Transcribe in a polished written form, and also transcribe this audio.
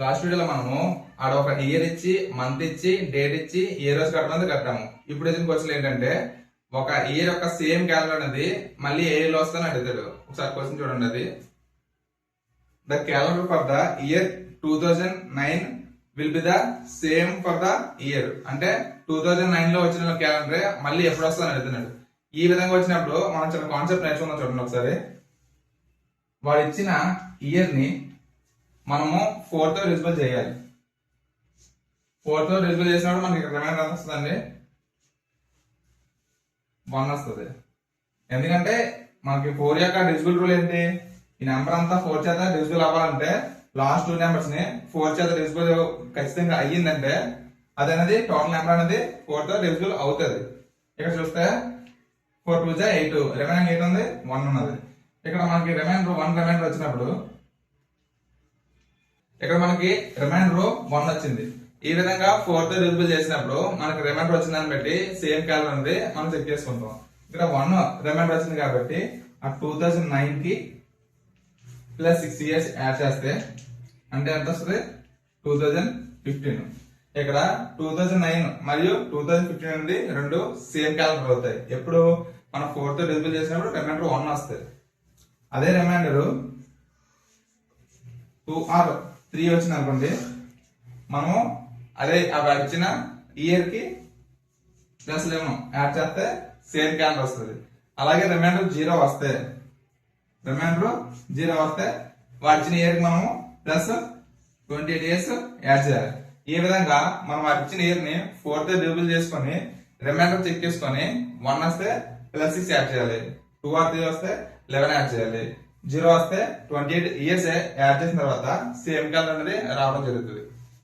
Last వీడియోలో మనము ఆడ ఒక ఇయర్ ఇచ్చి మంత్ ఇచ్చి డేట్ ఇచ్చి ఏ రోజు కట్టమంది కట్టాము. ఇప్పుడు వచ్చిన క్వశ్చన్ ఏంటంటే ఒక ఇయర్ యొక్క సేమ్ క్యాలెండర్ అనేది మళ్ళీ ఏ లో వస్తుందని అడుగుతాడు. ఒకసారి క్వశ్చన్ చూడండి. అది the calendar for the year 2009 will be the same for the year. అంటే 2009 లో వచ్చిన క్యాలెండర్ మళ్ళీ ఎప్పుడు వస్తుందని అడుగుతున్నాడు. ఈ విధంగా వచ్చినప్పుడు మనం చిన్న కాన్సెప్ట్ నేర్చుకుందాం. చూడండి ఒకసారి. వాడు ఇచ్చిన ఇయర్ ని మనము 4 తో డివిజిబుల్ చేయాలి. 4 తో డివిజిబుల్ చేసినప్పుడు మనకి ఇక్కడ రిమైండర్ ఎంత వస్తుందండి? 1 వస్తుంది. ఎందుకంటే మనకి 4 యొక్క డివిజిబుల్ రూల్ ఏంటి? ఈ నెంబర్ అంతా 4 చేత డివిజిబుల్ అవ్వాలంటే లాస్ట్ 2 నెంబర్స్ ని 4 చేత డివిజిబుల్ ఖచ్చితంగా అయ్యిందంటే అది అనేది టోటల్ నెంబర్ అనేది 4 తో డివిజిబుల్ అవుతుంది. ఇక్కడ చూస్తే 4 2 జా 8, రిమైనింగ్ 8 ఉంది, 1 ఉన్నది. ఇక్కడ మనకి రిమైండర్ వచ్చినప్పుడు ఇక్కడ మనకి రిమైండర్ 1 వచ్చింది. ఈ విధంగా 4 తో డివిజిబుల్ చేసినప్పుడు మనకి రిమైండర్ వచ్చిందని బట్టి సేమ్ క్యాలెండర్ ఉంది మనం చెక్ చేసుకుంటాం. ఇక్కడ 1 రిమైండర్ వచ్చింది కాబట్టి ఆ 2009 కి ప్లస్ 6 ఇయర్స్ యాడ్ చేస్తే అంటే ఎంత వస్తుంది? 2015. ఇక్కడ 2009 మరియు 2015 అనేది రెండు సేమ్ క్యాలెండర్ అవుతాయి. ఎప్పుడు మనం 4 తో డివిజిబుల్ చేసినప్పుడు రిమైండర్ 1 వస్తుంది. అదే రిమైండర్ 2 ఆర్ 3 వచ్చింది అనుకోండి, మనము అదే అవి ఇచ్చిన ఇయర్ కి ప్లస్ 11 యాడ్ చేస్తే సేమ్ క్యాలెండర్ వస్తుంది. అలాగే రిమైండర్ 0 వస్తే వాడు ఇచ్చిన ఇయర్ కి మనము ప్లస్ 28 ఇయర్స్ యాడ్ చేయాలి. ఈ విధంగా మనం వాడు ఇచ్చిన ఇయర్ ని 4 తో డివిజిబుల్ చేసుకొని రిమైండర్ చెక్ చేసుకొని 1 వస్తే ప్లస్ 6 యాడ్ చేయాలి, 2 ఆర్ 3 వస్తే 11 యాడ్ చేయాలి, 0 వస్తే 28 ఇయర్స్ యాడ్ చేసిన తర్వాత సేమ్ క్యాలెండర్ అనేది రావడం జరుగుతుంది.